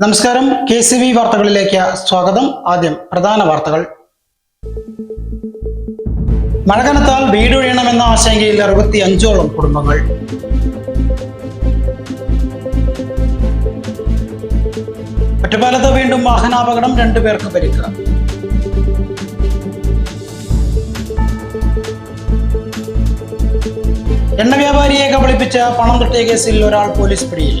നമസ്കാരം. KCV വാർത്തകളിലേക്ക് സ്വാഗതം. ആദ്യം പ്രധാന വാർത്തകൾ. മഴ കനത്താൽ വീടൊഴിയണമെന്ന ആശങ്കയിൽ 65ഓളം കുടുംബങ്ങൾ. ഒറ്റപ്പാലത്ത് വീണ്ടും വാഹനാപകടം, 2 പേർക്ക് പരിക്ക്. എണ്ണ വ്യാപാരിയെ കബളിപ്പിച്ച് പണം തട്ടിയ കേസിൽ ഒരാൾ പോലീസ് പിടിയിൽ.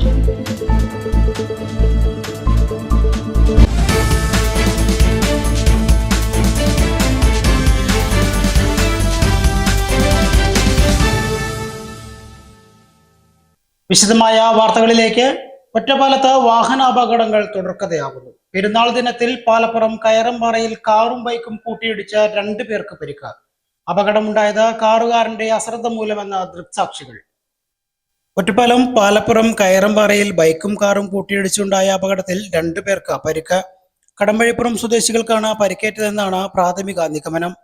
വിശദമായ വാർത്തകളിലേക്ക്. ഒറ്റപ്പാലത്ത് വാഹനാപകടങ്ങൾ തുടർക്കഥയാകുന്നു. പെരുന്നാൾ ദിനത്തിൽ പാലപ്പുറം കയറമ്പാറയിൽ കാറും ബൈക്കും കൂട്ടിയിടിച്ച് 2 പേർക്ക് പരിക്ക്. അപകടമുണ്ടായത് കാറുകാരന്റെ അശ്രദ്ധ മൂലമെന്ന ദൃക്സാക്ഷികൾ. ഒറ്റപ്പാലം പാലപ്പുറം കയറമ്പാറയിൽ ബൈക്കും കാറും കൂട്ടിയിടിച്ചുണ്ടായ അപകടത്തിൽ 2 പേർക്ക് പരിക്ക്. കടമ്പഴിപ്പുറം സ്വദേശികൾക്കാണ് പരിക്കേറ്റതെന്നാണ് പ്രാഥമിക നിഗമനം.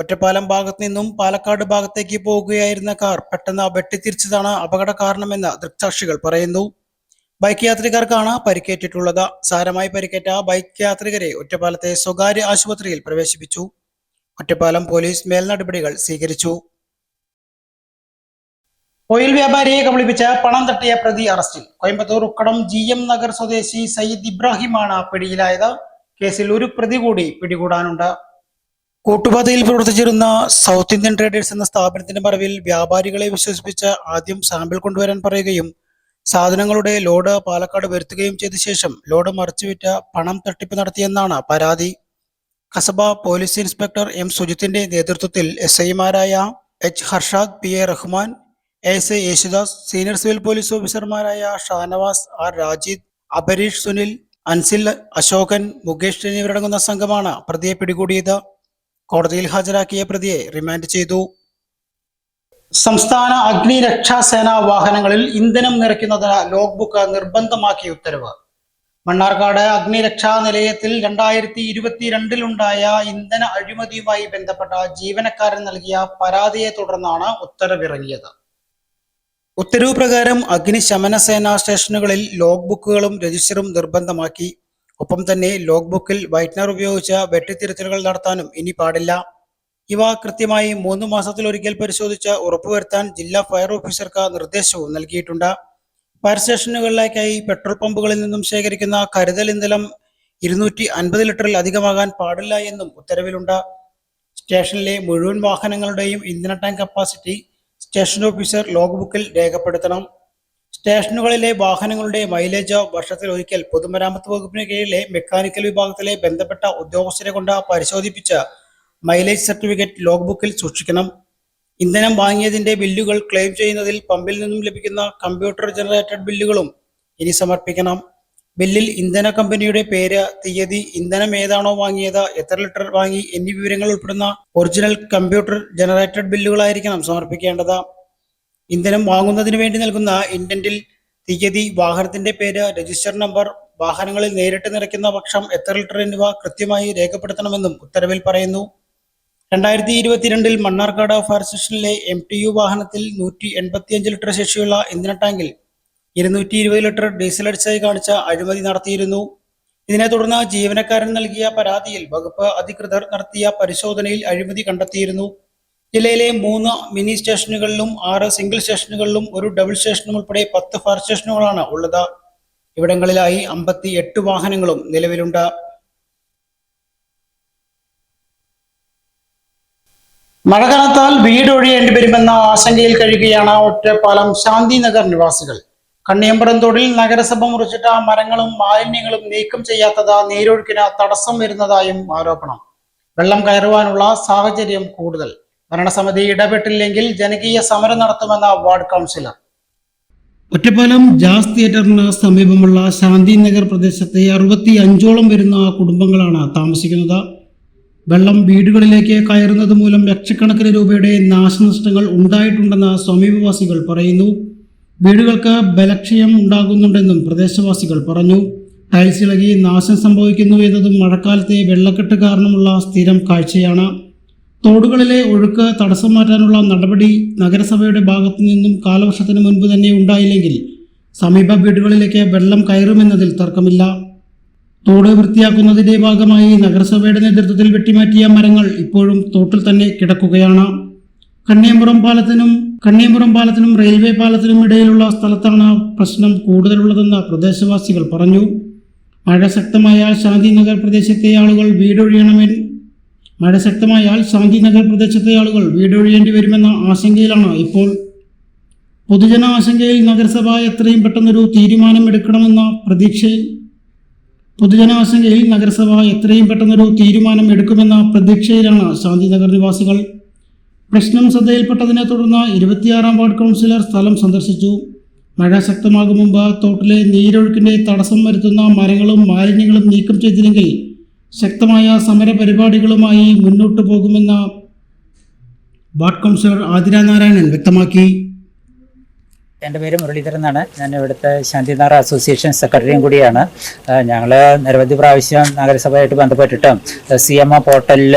ഒറ്റപ്പാലം ഭാഗത്ത് നിന്നും പാലക്കാട് ഭാഗത്തേക്ക് പോകുകയായിരുന്ന കാർ പെട്ടെന്ന് വെട്ടിത്തിരിച്ചതാണ് അപകട കാരണമെന്ന് ദൃക്സാക്ഷികൾ പറയുന്നു. ബൈക്ക് യാത്രികർക്കാണ് പരിക്കേറ്റിട്ടുള്ളത്. സാരമായി പരിക്കേറ്റ ബൈക്ക് യാത്രികരെ ഒറ്റപ്പാലത്തെ സ്വകാര്യ ആശുപത്രിയിൽ പ്രവേശിപ്പിച്ചു. ഒറ്റപ്പാലം പോലീസ് മേൽനടപടികൾ സ്വീകരിച്ചു. ഓയിൽ വ്യാപാരിയെ കബളിപ്പിച്ച് പണം തട്ടിയ പ്രതി അറസ്റ്റിൽ. കോയമ്പത്തൂർ ഉക്കടം GM നഗർ സ്വദേശി സയ്യിദ് ഇബ്രാഹിമാണ് പിടിയിലായത്. കേസിൽ ഒരു പ്രതി കൂടി പിടികൂടാനുണ്ട്. കൂട്ടുപാതയിൽ പ്രവർത്തിച്ചിരുന്ന സൗത്ത് ഇന്ത്യൻ ട്രേഡേഴ്സ് എന്ന സ്ഥാപനത്തിന്റെ മറവിൽ വ്യാപാരികളെ വിശ്വസിപ്പിച്ച് ആദ്യം സാമ്പിൾ കൊണ്ടുവരാൻ പറയുകയും സാധനങ്ങളുടെ ലോഡ് പാലക്കാട് വരുത്തുകയും ചെയ്ത ശേഷം ലോഡ് മറിച്ചുവിറ്റ പണം തട്ടിപ്പ് നടത്തിയെന്നാണ് പരാതി. കസബ പോലീസ് ഇൻസ്പെക്ടർ M സുജിത്തിന്റെ നേതൃത്വത്തിൽ SI-മാരായ H Harshad, PA Rahman, ASI Yesudas, senior civil police ഓഫീസർമാരായ ഷാനവാസ്, R രാജീദ്, അപരീഷ് സുനിൽ, അൻസിൽ, അശോകൻ, മുകേഷ് എന്നിവരടങ്ങുന്ന സംഘമാണ് പ്രതിയെ പിടികൂടിയത്. കോടതിയിൽ ഹാജരാക്കിയ പ്രതിയെ റിമാൻഡ് ചെയ്തു. സംസ്ഥാന അഗ്നിരക്ഷാസേന വാഹനങ്ങളിൽ ഇന്ധനം നിറയ്ക്കുന്നതിന് ലോഗ് ബുക്ക് നിർബന്ധമാക്കിയ ഉത്തരവ്. മണ്ണാർക്കാട് അഗ്നിരക്ഷാ നിലയത്തിൽ 2022-ലുണ്ടായ ഇന്ധന അഴിമതിയുമായി ബന്ധപ്പെട്ട ജീവനക്കാരൻ നൽകിയ പരാതിയെ തുടർന്നാണ് ഉത്തരവിറങ്ങിയത്. ഉത്തരവ് പ്രകാരം അഗ്നിശമന സേനാ സ്റ്റേഷനുകളിൽ ലോഗ് ബുക്കുകളും രജിസ്റ്ററും നിർബന്ധമാക്കി. ഒപ്പം തന്നെ ലോഗ് ബുക്കിൽ വൈറ്റ്നർ ഉപയോഗിച്ച് വെട്ടിത്തിരുത്തലുകൾ നടത്താനും ഇനി പാടില്ല. ഇവ കൃത്യമായി 3 മാസത്തിലൊരിക്കൽ പരിശോധിച്ച് ഉറപ്പുവരുത്താൻ ജില്ലാ ഫയർ ഓഫീസർക്ക് നിർദ്ദേശവും നൽകിയിട്ടുണ്ട്. ഫയർ സ്റ്റേഷനുകളിലേക്കായി പെട്രോൾ പമ്പുകളിൽ നിന്നും ശേഖരിക്കുന്ന കരുതൽ ഇന്ധനം 250 ലിറ്ററിൽ അധികമാകാൻ പാടില്ല എന്നും ഉത്തരവിലുണ്ട്. സ്റ്റേഷനിലെ മുഴുവൻ വാഹനങ്ങളുടെയും ഇന്ധന tank capacity station officer log ബുക്കിൽ രേഖപ്പെടുത്തണം. സ്റ്റേഷനുകളിലെ വാഹനങ്ങളുടെ മൈലേജ് വർഷത്തിൽ ഒരിക്കൽ പൊതുമരാമത്ത് വകുപ്പിന് കീഴിലെ മെക്കാനിക്കൽ വിഭാഗത്തിലെ ബന്ധപ്പെട്ട ഉദ്യോഗസ്ഥരെ കൊണ്ട് പരിശോധിപ്പിച്ച് മൈലേജ് സർട്ടിഫിക്കറ്റ് ലോഗ് ബുക്കിൽ സൂക്ഷിക്കണം. ഇന്ധനം വാങ്ങിയതിന്റെ ബില്ലുകൾ ക്ലെയിം ചെയ്യുന്നതിൽ പമ്പിൽ നിന്നും ലഭിക്കുന്ന കമ്പ്യൂട്ടർ ജനറേറ്റഡ് ബില്ലുകളും ഇനി സമർപ്പിക്കണം. ബില്ലിൽ ഇന്ധന കമ്പനിയുടെ പേര്, തീയതി, ഇന്ധനം ഏതാണോ വാങ്ങിയത്, എത്ര ലിറ്റർ വാങ്ങി എന്നീ വിവരങ്ങൾ ഉൾപ്പെടുന്ന ഒറിജിനൽ കമ്പ്യൂട്ടർ ജനറേറ്റഡ് ബില്ലുകളായിരിക്കണം സമർപ്പിക്കേണ്ടത്. ഇന്ധനം വാങ്ങുന്നതിന് വേണ്ടി നൽകുന്ന ഇൻഡന്റിൽ തീയതി, വാഹനത്തിന്റെ പേര്, രജിസ്റ്റർ നമ്പർ, വാഹനങ്ങളിൽ നേരിട്ട് നിറയ്ക്കുന്ന പക്ഷം എത്ര ലിറ്റർ എന്നിവ കൃത്യമായി രേഖപ്പെടുത്തണമെന്നും ഉത്തരവിൽ പറയുന്നു. 2022-ൽ മണ്ണാർക്കാട് ഫയർ സ്റ്റേഷനിലെ MTU വാഹനത്തിൽ 185 ലിറ്റർ ശേഷിയുള്ള ഇന്ധന ടാങ്കിൽ 220 ലിറ്റർ ഡീസൽ അടിച്ചായി കാണിച്ച അഴിമതി നടത്തിയിരുന്നു. ഇതിനെ തുടർന്ന് ജീവനക്കാരൻ നൽകിയ പരാതിയിൽ വകുപ്പ് അധികൃതർ നടത്തിയ പരിശോധനയിൽ അഴിമതി കണ്ടെത്തിയിരുന്നു. ജില്ലയിലെ 3 മിനി സ്റ്റേഷനുകളിലും 6 സിംഗിൾ സ്റ്റേഷനുകളിലും 1 ഡബിൾ സ്റ്റേഷനും ഉൾപ്പെടെ 10 ഫയർ സ്റ്റേഷനുകളാണ് ഉള്ളത്. ഇവിടങ്ങളിലായി 58 വാഹനങ്ങളും നിലവിലുണ്ട്. മഴ കനത്താൽ വീടൊഴിയേണ്ടി വരുമെന്ന ആശങ്കയിൽ കഴിയുകയാണ് ഒറ്റപ്പാലം ശാന്തിനഗർ നിവാസികൾ. കണ്ണിയമ്പറം തോടിൽ നഗരസഭ മുറിച്ചിട്ട മരങ്ങളും മാലിന്യങ്ങളും നീക്കം ചെയ്യാത്തത് നീരൊഴുക്കിന് തടസ്സം വരുന്നതായും ആരോപണം. വെള്ളം കയറുവാനുള്ള സാഹചര്യം കൂടുതൽ. ഭരണസമിതി ഇടപെട്ടില്ലെങ്കിൽ ജനകീയ സമരം നടത്തുമെന്ന വാർഡ് കൗൺസിലർ. ഒറ്റപ്പാലം ജാസ് തിയേറ്ററിന് സമീപമുള്ള ശാന്തിനഗർ പ്രദേശത്തെ 65ഓളം വരുന്ന കുടുംബങ്ങളാണ് താമസിക്കുന്നത്. വെള്ളം വീടുകളിലേക്ക് കയറുന്നത് മൂലം ലക്ഷക്കണക്കിന് രൂപയുടെ നാശനഷ്ടങ്ങൾ ഉണ്ടായിട്ടുണ്ടെന്ന് സമീപവാസികൾ പറയുന്നു. വീടുകൾക്ക് ബലക്ഷയം ഉണ്ടാകുന്നുണ്ടെന്നും പ്രദേശവാസികൾ പറഞ്ഞു. ടൈൽസ് ഇളകി നാശം സംഭവിക്കുന്നു എന്നതും മഴക്കാലത്തെ വെള്ളക്കെട്ട് കാരണമുള്ള സ്ഥിരം കാഴ്ചയാണ്. തോടുകളിലെ ഒഴുക്ക് തടസ്സം മാറ്റാനുള്ള നടപടി നഗരസഭയുടെ ഭാഗത്തു നിന്നും കാലവർഷത്തിന് മുൻപ് തന്നെ ഉണ്ടായില്ലെങ്കിൽ സമീപ വീടുകളിലേക്ക് വെള്ളം കയറുമെന്നതിൽ തർക്കമില്ല. തോട് വൃത്തിയാക്കുന്നതിന്റെ ഭാഗമായി നഗരസഭയുടെ നേതൃത്വത്തിൽ വെട്ടിമാറ്റിയ മരങ്ങൾ ഇപ്പോഴും തോട്ടിൽ തന്നെ കിടക്കുകയാണ്. കണ്ണിയമ്പുറം പാലത്തിനും റെയിൽവേ പാലത്തിനും ഇടയിലുള്ള സ്ഥലത്താണ് പ്രശ്നം കൂടുതലുള്ളതെന്ന് പ്രദേശവാസികൾ പറഞ്ഞു. മഴ ശക്തമായാൽ ശാന്തിനഗർ പ്രദേശത്തെ ആളുകൾ വീടൊഴിയേണ്ടി വരുമെന്ന ആശങ്കയിലാണ് ഇപ്പോൾ. പൊതുജന ആശങ്കയിൽ നഗരസഭ എത്രയും പെട്ടെന്നൊരു തീരുമാനം എടുക്കുമെന്ന പ്രതീക്ഷയിലാണ് ശാന്തിനഗർ നിവാസികൾ. പ്രശ്നം ശ്രദ്ധയിൽപ്പെട്ടതിനെ തുടർന്ന് 26-ാം വാർഡ് കൗൺസിലർ സ്ഥലം സന്ദർശിച്ചു. മഴ ശക്തമാകും മുമ്പ് തോട്ടിലെ നീരൊഴുക്കിന്റെ തടസ്സം വരുത്തുന്ന മരങ്ങളും മാലിന്യങ്ങളും നീക്കം ചെയ്തില്ലെങ്കിൽ ശക്തമായ സമര പരിപാടികളുമായി മുന്നോട്ടു പോകുമെന്ന് വാർഡ് കൗൺസിലർ ആതിര നാരായണൻ വ്യക്തമാക്കി. എൻ്റെ പേര് മുരളീധരൻ എന്നാണ്. ഞാൻ ഇവിടുത്തെ ശാന്തിനഗർ അസോസിയേഷൻ സെക്രട്ടറിയും കൂടിയാണ്. ഞങ്ങൾ നിരവധി പ്രാവശ്യം നഗരസഭയായിട്ട് ബന്ധപ്പെട്ടിട്ട് CMO പോർട്ടലിൽ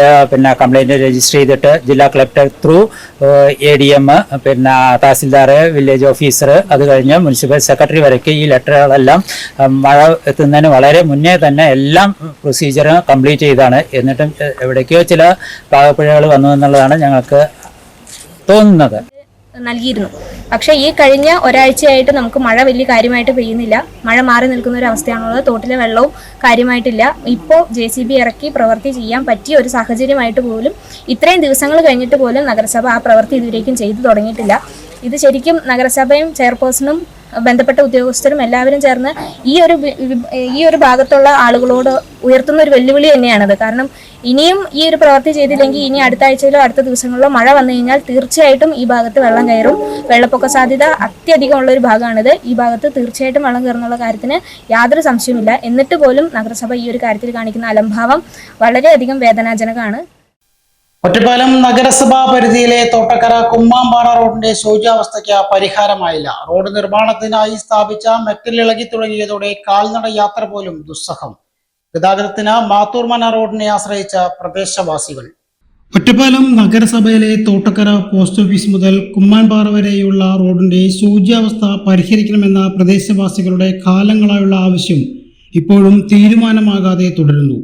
കംപ്ലൈൻറ്റ് രജിസ്റ്റർ ചെയ്തിട്ട് ജില്ലാ collector through ADM tahsildar, village officer, അത് കഴിഞ്ഞ് മുനിസിപ്പൽ സെക്രട്ടറി വരയ്ക്ക് ഈ ലെറ്ററുകളെല്ലാം മഴ എത്തുന്നതിന് വളരെ മുന്നേ തന്നെ എല്ലാം പ്രൊസീജിയർ കംപ്ലീറ്റ് ചെയ്താണ്. എന്നിട്ടും എവിടേക്കോ ചില പാകപ്പിഴകൾ വന്നു എന്നുള്ളതാണ് ഞങ്ങൾക്ക് തോന്നുന്നത്. നൽകിയിരുന്നു. പക്ഷേ ഈ കഴിഞ്ഞ ഒരാഴ്ചയായിട്ട് നമുക്ക് മഴ വലിയ കാര്യമായിട്ട് പെയ്യുന്നില്ല. മഴ മാറി നിൽക്കുന്ന ഒരു അവസ്ഥയാണുള്ളത്. തോട്ടിലെ വെള്ളവും കാര്യമായിട്ടില്ല. ഇപ്പോൾ JCB ഇറക്കി പ്രവൃത്തി ചെയ്യാൻ പറ്റിയ ഒരു സാഹചര്യമായിട്ട് പോലും ഇത്രയും ദിവസങ്ങൾ കഴിഞ്ഞിട്ട് പോലും നഗരസഭ ആ പ്രവൃത്തി ഇതുവരേക്കും ചെയ്തു തുടങ്ങിയിട്ടില്ല. ഇത് ശരിക്കും നഗരസഭയും ചെയർപേഴ്സണും ബന്ധപ്പെട്ട ഉദ്യോഗസ്ഥരും എല്ലാവരും ചേർന്ന് ഈ ഒരു ഭാഗത്തുള്ള ആളുകളോട് ഉയർത്തുന്ന ഒരു വെല്ലുവിളി തന്നെയാണത്. കാരണം ഇനിയും ഈ ഒരു പ്രവൃത്തി ചെയ്തില്ലെങ്കിൽ ഇനി അടുത്ത ആഴ്ചയിലോ അടുത്ത ദിവസങ്ങളിലോ മഴ വന്നു കഴിഞ്ഞാൽ തീർച്ചയായിട്ടും ഈ ഭാഗത്ത് വെള്ളം കയറും. വെള്ളപ്പൊക്ക സാധ്യത അത്യധികമുള്ള ഒരു ഭാഗമാണിത്. ഈ ഭാഗത്ത് തീർച്ചയായിട്ടും വെള്ളം കയറുന്നുള്ള കാര്യത്തിന് യാതൊരു സംശയവുമില്ല. എന്നിട്ട് പോലും നഗരസഭ ഈ ഒരു കാര്യത്തിൽ കാണിക്കുന്ന അലംഭാവം വളരെയധികം വേദനാജനകമാണ്. ഒറ്റപ്പാലം നഗരസഭാ പരിധിയിലെ തോട്ടക്കര കുമ്മാമ്പാറ റോഡിന്റെ ശോച്യാവസ്ഥയ്ക്ക് പരിഹാരമായില്ല. റോഡ് നിർമ്മാണത്തിനായി സ്ഥാപിച്ച മെറ്റൽ ഇളകി തുടങ്ങിയതോടെ കാൽനട യാത്ര പോലും ദുസ്സഹം. ഗതാഗതത്തിന് മാത്തൂർമന റോഡിനെ ആശ്രയിച്ച പ്രദേശവാസികൾ. ഒറ്റപ്പാലം നഗരസഭയിലെ തോട്ടക്കര പോസ്റ്റ് ഓഫീസ് മുതൽ കുമ്മാൻപാറ വരെയുള്ള റോഡിന്റെ ശോച്യാവസ്ഥ പരിഹരിക്കണമെന്ന പ്രദേശവാസികളുടെ കാലങ്ങളായുള്ള ആവശ്യം ഇപ്പോഴും തീരുമാനമാകാതെ തുടരുന്നു.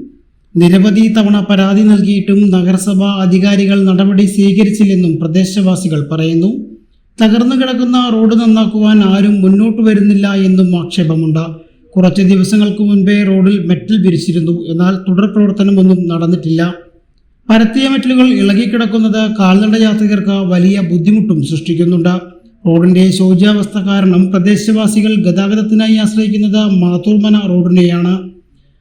നിരവധി തവണ പരാതി നൽകിയിട്ടും നഗരസഭാ അധികാരികൾ നടപടി സ്വീകരിച്ചില്ലെന്നും പ്രദേശവാസികൾ പറയുന്നു. തകർന്നു കിടക്കുന്ന റോഡ് നന്നാക്കുവാൻ ആരും മുന്നോട്ട് വരുന്നില്ല എന്നും ആക്ഷേപമുണ്ട്. കുറച്ച് ദിവസങ്ങൾക്ക് മുൻപേ റോഡിൽ മെറ്റൽ വിരിച്ചിരുന്നു. എന്നാൽ തുടർ പ്രവർത്തനമൊന്നും നടന്നിട്ടില്ല. പരത്തിയ മെറ്റലുകൾ ഇളകിക്കിടക്കുന്നത് കാൽനട യാത്രികർക്ക് വലിയ ബുദ്ധിമുട്ടും സൃഷ്ടിക്കുന്നുണ്ട്. റോഡിന്റെ ശോച്യാവസ്ഥ കാരണം പ്രദേശവാസികൾ ഗതാഗതത്തിനായി ആശ്രയിക്കുന്നത് മാത്തൂർമന റോഡിനെയാണ്.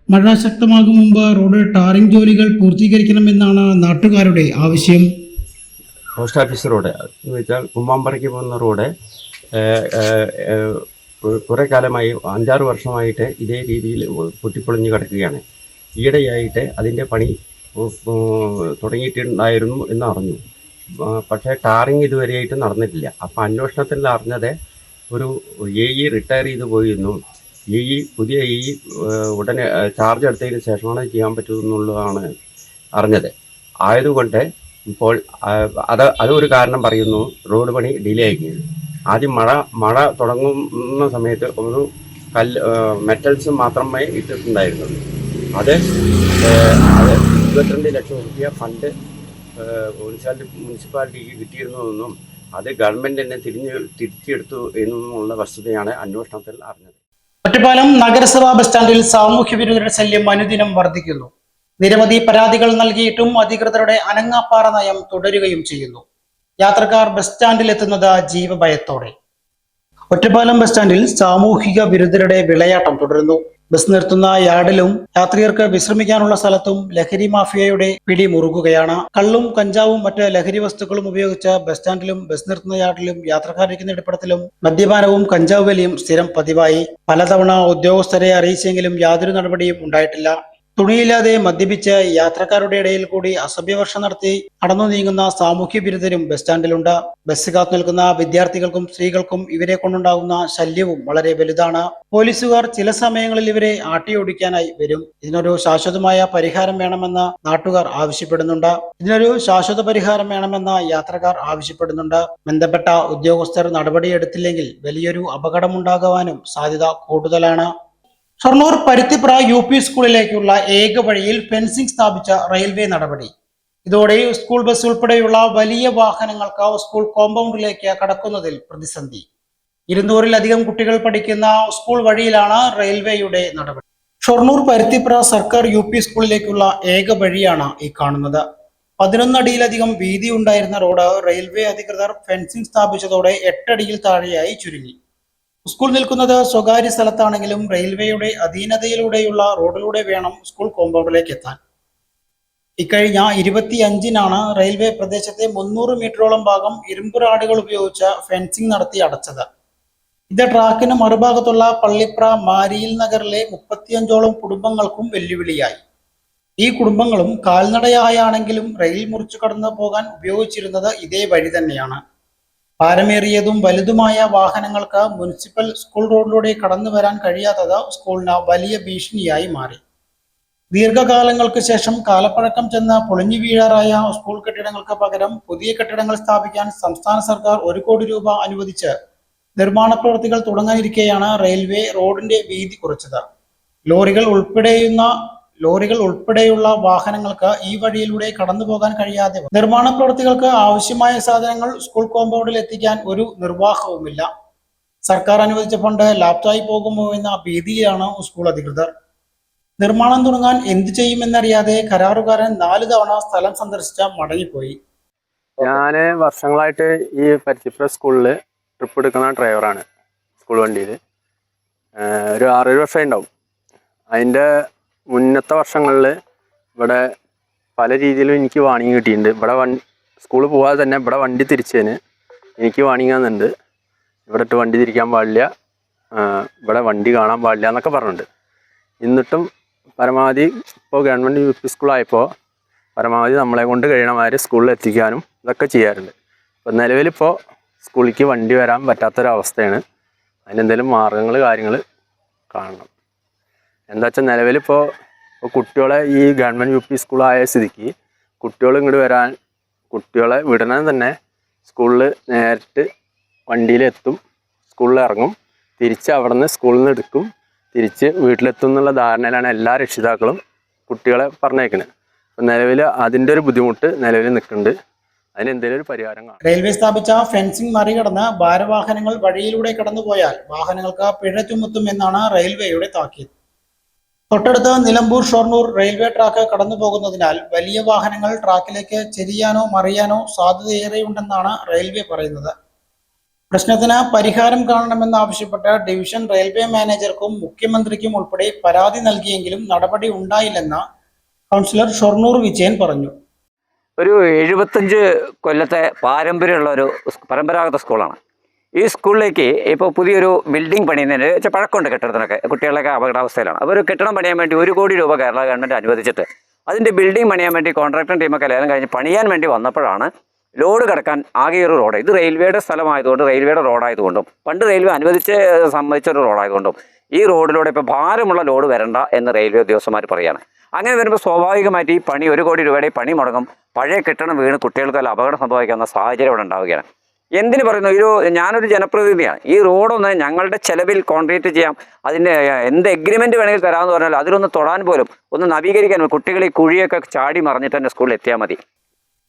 മഴ ശക്തമാകും മുമ്പ് റോഡ് ടാറിംഗ് ജോലികൾ പൂർത്തീകരിക്കണമെന്നാണ് നാട്ടുകാരുടെ ആവശ്യം. പോസ്റ്റ് ഓഫീസ് റോഡ് എന്ന് വെച്ചാൽ കുമ്മാമ്പറയ്ക്ക് പോകുന്ന റോഡ് കുറേ കാലമായി 5-6 വർഷമായിട്ട് ഇതേ രീതിയിൽ പൊട്ടിപ്പൊളിഞ്ഞ് കിടക്കുകയാണ്. ഈയിടെയായിട്ട് അതിൻ്റെ പണി തുടങ്ങിയിട്ടുണ്ടായിരുന്നു എന്ന് അറിഞ്ഞു. പക്ഷേ ടാറിങ് ഇതുവരെയായിട്ട് നടന്നിട്ടില്ല. അപ്പോൾ അന്വേഷണത്തിൽ അറിഞ്ഞത് ഒരു AE റിട്ടയർ ചെയ്ത് പോയിരുന്നു. പുതിയ AE ഉടനെ ചാർജ് എടുത്തതിന് ശേഷമാണ് ചെയ്യാൻ പറ്റുമെന്നുള്ളതാണ് അറിഞ്ഞത്. ആയതുകൊണ്ട് ഇപ്പോൾ അതൊരു കാരണം പറയുന്നു. റോഡ് പണി ഡിലേ ആയിരിക്കുകയാണ്. ആദ്യം മഴ തുടങ്ങുന്ന സമയത്ത് ഒരു മെറ്റൽസ് മാത്രമേ ഇട്ടിട്ടുണ്ടായിരുന്നുള്ളൂ. അത് 22 ലക്ഷം രൂപ ഫണ്ട് മുനിസിപ്പാലിറ്റിക്ക് കിട്ടിയിരുന്നതെന്നും അത് ഗവൺമെൻറ് തന്നെ തിരിച്ചെടുത്തു എന്നുള്ള വസ്തുതയാണ് അന്വേഷണത്തിൽ അറിഞ്ഞത്. ഒറ്റപ്പാലം നഗരസഭാ ബസ് സ്റ്റാൻഡിൽ സാമൂഹ്യ വിരുദ്ധരുടെ ശല്യം അനുദിനം വർദ്ധിക്കുന്നു. നിരവധി പരാതികൾ നൽകിയിട്ടും അധികൃതരുടെ അനങ്ങാപ്പാറ നയം തുടരുകയും ചെയ്യുന്നു. യാത്രക്കാർ ബസ് സ്റ്റാൻഡിൽ എത്തുന്നത് ജീവഭയത്തോടെ. ഒറ്റപ്പാലം ബസ് സ്റ്റാൻഡിൽ സാമൂഹിക വിരുദ്ധരുടെ വിളയാട്ടം തുടരുന്നു. ബസ് നിർത്തുന്ന യാർഡിലും യാത്രികർക്ക് വിശ്രമിക്കാനുള്ള സ്ഥലത്തും ലഹരി മാഫിയയുടെ പിടി മുറുകുകയാണ്. കള്ളും കഞ്ചാവും മറ്റ് ലഹരി വസ്തുക്കളും ഉപയോഗിച്ച് ബസ് സ്റ്റാൻഡിലും ബസ് നിർത്തുന്ന യാർഡിലും യാത്രക്കാരിക്കുന്ന ഇടപെടലും മദ്യപാനവും കഞ്ചാവ് വലിയും സ്ഥിരം പതിവായി. പലതവണ ഉദ്യോഗസ്ഥരെ അറിയിച്ചെങ്കിലും യാതൊരു നടപടിയും ഉണ്ടായിട്ടില്ല. തുണിയില്ലാതെ മദ്യപിച്ച് യാത്രക്കാരുടെ ഇടയിൽ കൂടി അസഭ്യവർഷം നടത്തി നടന്നു നീങ്ങുന്ന സാമൂഹ്യ വിരുദ്ധരും ബസ് സ്റ്റാൻഡിലുണ്ട്. ബസ് കാത്തു നിൽക്കുന്ന വിദ്യാർത്ഥികൾക്കും സ്ത്രീകൾക്കും ഇവരെ കൊണ്ടുണ്ടാകുന്ന ശല്യവും വളരെ വലുതാണ്. പോലീസുകാർ ചില സമയങ്ങളിൽ ഇവരെ ആട്ടിയോടിക്കാനായി വരും. ഇതിനൊരു ശാശ്വതമായ പരിഹാരം വേണമെന്ന് നാട്ടുകാർ ആവശ്യപ്പെടുന്നുണ്ട്. യാത്രക്കാർ ആവശ്യപ്പെടുന്നുണ്ട്. ബന്ധപ്പെട്ട ഉദ്യോഗസ്ഥർ നടപടിയെടുത്തില്ലെങ്കിൽ വലിയൊരു അപകടമുണ്ടാകുവാനും സാധ്യത കൂടുതലാണ്. ഷൊർണൂർ പരുത്തിപ്ര UP സ്കൂളിലേക്കുള്ള ഏക വഴിയിൽ ഫെൻസിംഗ് സ്ഥാപിച്ച റെയിൽവേ നടപടി. ഇതോടെ സ്കൂൾ ബസ് ഉൾപ്പെടെയുള്ള വലിയ വാഹനങ്ങൾക്ക് സ്കൂൾ കോമ്പൗണ്ടിലേക്ക് കടക്കുന്നതിൽ പ്രതിസന്ധി. 200-ലധികം കുട്ടികൾ പഠിക്കുന്ന സ്കൂൾ വഴിയിലാണ് റെയിൽവേയുടെ നടപടി. ഷൊർണൂർ പരുത്തിപ്ര സർക്കാർ UP സ്കൂളിലേക്കുള്ള ഏക വഴിയാണ് ഈ കാണുന്നത്. 11 അടിയിലധികം വീതി ഉണ്ടായിരുന്ന റോഡ് റെയിൽവേ അധികൃതർ ഫെൻസിംഗ് സ്ഥാപിച്ചതോടെ 8 അടിയിൽ താഴെയായി ചുരുങ്ങി. സ്കൂൾ നിൽക്കുന്നത് സ്വകാര്യ സ്ഥലത്താണെങ്കിലും റെയിൽവേയുടെ അധീനതയിലൂടെയുള്ള റോഡിലൂടെ വേണം സ്കൂൾ കോമ്പൗണ്ടിലേക്ക് എത്താൻ. ഇക്കഴിഞ്ഞ 25-നാണ് റെയിൽവേ പ്രദേശത്തെ 300 മീറ്ററോളം ഭാഗം ഇരുമ്പ് റാഡുകൾ ഉപയോഗിച്ച് ഫെൻസിംഗ് നടത്തി അടച്ചത്. ഇത് ട്രാക്കിന് മറുഭാഗത്തുള്ള പള്ളിപ്ര മാരിയിൽ നഗറിലെ 35ഓളം കുടുംബങ്ങൾക്കും വെല്ലുവിളിയായി. ഈ കുടുംബങ്ങളും കാൽനടയായാണെങ്കിലും റെയിൽ മുറിച്ചു കടന്നു പോകാൻ ഉപയോഗിച്ചിരുന്നത് ഇതേ വഴി തന്നെയാണ്. ഭാരമേറിയതും വലുതുമായ വാഹനങ്ങൾക്ക് മുനിസിപ്പൽ സ്കൂൾ റോഡിലൂടെ കടന്നു വരാൻ കഴിയാത്തത് സ്കൂളിന് വലിയ ഭീഷണിയായി മാറി. ദീർഘകാലങ്ങൾക്ക് ശേഷം കാലപ്പഴക്കം ചെന്ന് പൊളിഞ്ഞു വീഴാറായ സ്കൂൾ കെട്ടിടങ്ങൾക്ക് പകരം പുതിയ കെട്ടിടങ്ങൾ സ്ഥാപിക്കാൻ സംസ്ഥാന സർക്കാർ 1 കോടി രൂപ അനുവദിച്ച് നിർമ്മാണ പ്രവൃത്തികൾ തുടങ്ങാനിരിക്കെയാണ് റെയിൽവേ റോഡിന്റെ വീതി കുറച്ചത്. ലോറികൾ ഉൾപ്പെടെയുള്ള വാഹനങ്ങൾക്ക് ഈ വഴിയിലൂടെ കടന്നു പോകാൻ കഴിയാതെ നിർമ്മാണ പ്രവൃത്തികൾക്ക് ആവശ്യമായ സാധനങ്ങൾ സ്കൂൾ കോമ്പൗണ്ടിൽ എത്തിക്കാൻ ഒരു നിർവാഹവുമില്ല. സർക്കാർ അനുവദിച്ച ഫണ്ട് ലാപ്സായി പോകുമോ എന്ന ഭീതിയിലാണ് സ്കൂൾ അധികൃതർ. നിർമ്മാണം തുടങ്ങാൻ എന്ത് ചെയ്യുമെന്നറിയാതെ കരാറുകാരൻ 4 തവണ സ്ഥലം സന്ദർശിച്ച മടങ്ങിപ്പോയി. ഞാൻ വർഷങ്ങളായിട്ട് ഈ പരുത്തിപ്ര സ്കൂളിൽ ട്രിപ്പ് എടുക്കുന്ന ഡ്രൈവറാണ്. സ്കൂൾ വണ്ടിയിൽ ഒരു 6-7 വർഷമായി ഉണ്ടാവും. അതിൻ്റെ മുന്നത്തെ വർഷങ്ങളിൽ ഇവിടെ പല രീതിയിലും എനിക്ക് വാണിംഗ് കിട്ടിയിട്ടുണ്ട്. ഇവിടെ സ്കൂളിൽ പോകാതെ തന്നെ ഇവിടെ വണ്ടി തിരിച്ചതിന് എനിക്ക് വാണിംഗ് ആകുന്നുണ്ട്. ഇവിടെ ഇട്ട് വണ്ടി തിരിക്കാൻ പാടില്ല, ഇവിടെ വണ്ടി കാണാൻ പാടില്ല എന്നൊക്കെ പറഞ്ഞിട്ടുണ്ട്. എന്നിട്ടും പരമാവധി ഇപ്പോൾ ഗവൺമെൻറ് UP സ്കൂളായപ്പോൾ പരമാവധി നമ്മളെ കൊണ്ട് കഴിയണമാതിരി സ്കൂളിൽ എത്തിക്കാനും ഇതൊക്കെ ചെയ്യാറുണ്ട്. ഇപ്പോൾ നിലവിലിപ്പോൾ സ്കൂളിലേക്ക് വണ്ടി വരാൻ പറ്റാത്തൊരവസ്ഥയാണ്. അതിനെന്തെങ്കിലും കാര്യങ്ങൾ കാണണം. എന്താ വെച്ചാൽ നിലവിലിപ്പോൾ കുട്ടികളെ ഈ ഗവൺമെൻറ് UP സ്കൂളായ സ്ഥിതിക്ക് കുട്ടികൾ ഇങ്ങോട്ട് വരാൻ കുട്ടികളെ വിടണം തന്നെ സ്കൂളിൽ നേരിട്ട് വണ്ടിയിലെത്തും, സ്കൂളിൽ ഇറങ്ങും, തിരിച്ച് അവിടെ നിന്ന് സ്കൂളിൽ നിന്ന് എടുക്കും, തിരിച്ച് വീട്ടിലെത്തും എന്നുള്ള ധാരണയിലാണ് എല്ലാ രക്ഷിതാക്കളും കുട്ടികളെ പറഞ്ഞേക്കുന്നത്. അപ്പം നിലവിൽ അതിൻ്റെ ഒരു ബുദ്ധിമുട്ട് നിലവിൽ നിൽക്കുന്നുണ്ട്. അതിനെന്തെങ്കിലും ഒരു പരിഹാരം കാണും. റെയിൽവേ സ്ഥാപിച്ച ഫെൻസിംഗ് മറികടന്ന് ഭാരവാഹനങ്ങൾ വഴിയിലൂടെ കടന്നുപോയാൽ വാഹനങ്ങൾക്ക് പിഴ ചുമത്തുമെന്നാണ് റെയിൽവേയുടെ താക്കീത്. തൊട്ടടുത്ത് നിലമ്പൂർ ഷൊർണൂർ റെയിൽവേ ട്രാക്ക് കടന്നു പോകുന്നതിനാൽ വലിയ വാഹനങ്ങൾ ട്രാക്കിലേക്ക് ചെരിയാനോ മറിയാനോ സാധ്യതയേറെയുണ്ടെന്നാണ് റെയിൽവേ പറയുന്നത്. പ്രശ്നത്തിന് പരിഹാരം കാണണമെന്നാവശ്യപ്പെട്ട് ഡിവിഷൻ റെയിൽവേ മാനേജർക്കും മുഖ്യമന്ത്രിക്കും ഉൾപ്പെടെ പരാതി നൽകിയെങ്കിലും നടപടി ഉണ്ടായില്ലെന്ന് കൗൺസിലർ ഷൊർണൂർ വിജയൻ പറഞ്ഞു. ഒരു 75 കൊല്ലത്തെ പരമ്പരാഗത സ്കൂളാണ്. ഈ സ്കൂളിലേക്ക് ഇപ്പോൾ പുതിയൊരു ബിൽഡിംഗ് പണിയുന്നതിന് വെച്ചാൽ പഴക്കമുണ്ട് കെട്ടിടത്തിനൊക്കെ. കുട്ടികളൊക്കെ അപകടാവസ്ഥയിലാണ്. അപ്പോൾ ഒരു കെട്ടിടം പണിയാൻ വേണ്ടി 1 കോടി രൂപ കേരള ഗവൺമെൻറ് അനുവദിച്ചിട്ട് അതിൻ്റെ ബിൽഡിംഗ് പണിയാൻ വേണ്ടി കോൺട്രാക്ടർ ടീമൊക്കെ ലേലം കഴിഞ്ഞ് പണിയാൻ വേണ്ടി വന്നപ്പോഴാണ് ലോഡ് കിടക്കാൻ ആകെ ഒരു റോഡ്. ഇത് റെയിൽവേയുടെ സ്ഥലമായതുകൊണ്ട് റെയിൽവേയുടെ റോഡായതുകൊണ്ടും പണ്ട് റെയിൽവേ സമ്മതിച്ചൊരു റോഡായതുകൊണ്ടും ഈ റോഡിലൂടെ ഇപ്പോൾ ഭാരമുള്ള ലോഡ് വരണ്ട എന്ന് റെയിൽവേ ഉദ്യോഗസ്ഥന്മാർ പറയുകയാണ്. അങ്ങനെ വരുമ്പോൾ സ്വാഭാവികമായിട്ട് ഈ പണി 1 കോടി രൂപയുടെ പണി മുടങ്ങും. പഴയ കെട്ടിടം വീണ് കുട്ടികൾക്ക് വല്ല അപകടം സംഭവിക്കാവുന്ന സാഹചര്യം ഇവിടെ ഉണ്ടാവുകയാണ്. എന്തിനു പറയുന്നു, ഞാനൊരു ജനപ്രതിനിധിയാണ്. ഈ റോഡൊന്ന് ഞങ്ങളുടെ ചെലവിൽ കോൺക്രീറ്റ് ചെയ്യാം, അതിന് എന്ത് എഗ്രിമെൻറ്റ് വേണമെങ്കിൽ തരാമെന്ന് പറഞ്ഞാൽ അതിലൊന്ന് തൊടാൻ പോലും ഒന്ന് നവീകരിക്കാൻ കുട്ടികൾ ഈ കുഴിയൊക്കെ ചാടി മറിഞ്ഞിട്ട് തന്നെ സ്കൂളിൽ എത്തിയാൽ മതി.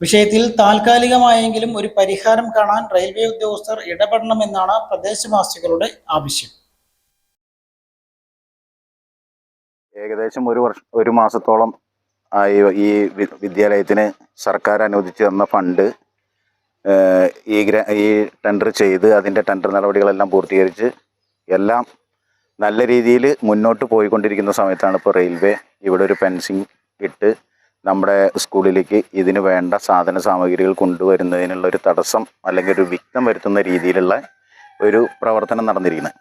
വിഷയത്തിൽ താൽക്കാലികമായെങ്കിലും ഒരു പരിഹാരം കാണാൻ റെയിൽവേ ഉദ്യോഗസ്ഥർ ഇടപെടണമെന്നാണ് പ്രദേശവാസികളുടെ ആവശ്യം. ഏകദേശം ഒരു മാസത്തോളം ഈ വിദ്യാലയത്തിന് സർക്കാർ അനുവദിച്ചു തന്ന ഫണ്ട് ഈ ടെൻഡർ ചെയ്ത് അതിൻ്റെ ടെൻഡർ നടപടികളെല്ലാം പൂർത്തീകരിച്ച് എല്ലാം നല്ല രീതിയിൽ മുന്നോട്ട് പോയിക്കൊണ്ടിരിക്കുന്ന സമയത്താണ് ഇപ്പോൾ റെയിൽവേ ഇവിടെ ഒരു ഫെൻസിങ് ഇട്ട് നമ്മുടെ സ്കൂളിലേക്ക് ഇതിന് വേണ്ട സാധന സാമഗ്രികൾ കൊണ്ടുവരുന്നതിനുള്ള ഒരു തടസ്സം അല്ലെങ്കിൽ ഒരു വിഘ്നം വരുത്തുന്ന രീതിയിലുള്ള ഒരു പ്രവർത്തനം നടന്നിരിക്കുന്നത്.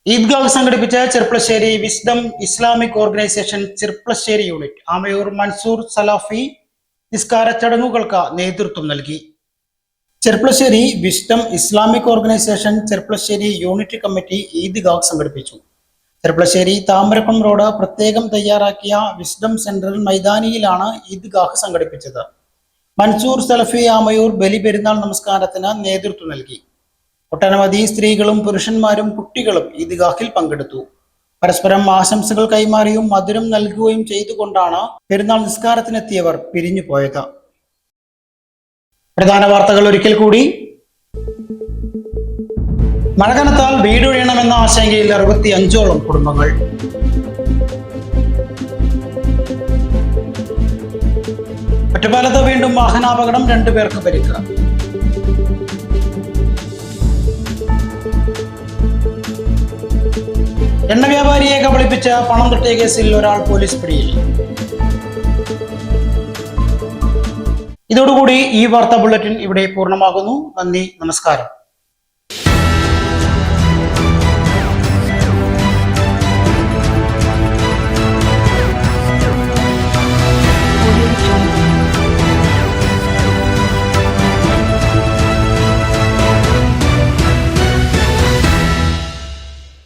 ഈദ്ഗാഹ് സംഘടിപ്പിച്ച Cherpulassery wisdom Islamic organisation Cherpulassery unit Amayur Mansoor Salafi നിസ്കാര ചടങ്ങുകൾക്ക് നേതൃത്വം നൽകി. Cherpulassery wisdom Islamic organisation Cherpulassery unit committee ഈദ്ഗാഹ് സംഘടിപ്പിച്ചു. ചെർപ്പളശ്ശേരി താമരക്കുളം റോഡ് പ്രത്യേകം തയ്യാറാക്കിയ വിസ്ഡം സെന്റർ മൈതാനിയിലാണ് ഈദ്ഗാഹ് സംഘടിപ്പിച്ചത്. മൻസൂർ സലഫി ആമയൂർ ബലി പെരുന്നാൾ നമസ്കാരത്തിന് നേതൃത്വം നൽകി. ഒട്ടനവധി സ്ത്രീകളും പുരുഷന്മാരും കുട്ടികളും ഈദ്ഗാഹിൽ പങ്കെടുത്തു. പരസ്പരം ആശംസകൾ കൈമാറിയും മധുരം നൽകുകയും ചെയ്തുകൊണ്ടാണ് പെരുന്നാൾ നിസ്കാരത്തിനെത്തിയവർ പിരിഞ്ഞു പോയത്. പ്രധാന വാർത്തകൾ ഒരിക്കൽ കൂടി. മഴ കനത്താൽ വീടൊഴിയണമെന്ന ആശങ്കയിൽ 65ഓളം കുടുംബങ്ങൾ. ഒറ്റപ്പാലത്ത് വീണ്ടും വാഹനാപകടം, 2 പേർക്ക് പരിക്ക്. എണ്ണ വ്യാപാരിയെ കബളിപ്പിച്ച് പണം തട്ടിയ കേസിൽ ഒരാൾ പോലീസ് പിടിയിൽ. ഇതോടുകൂടി ഈ വാർത്താ ബുള്ളറ്റിൻ ഇവിടെ പൂർണ്ണമാകുന്നു. നന്ദി, നമസ്കാരം.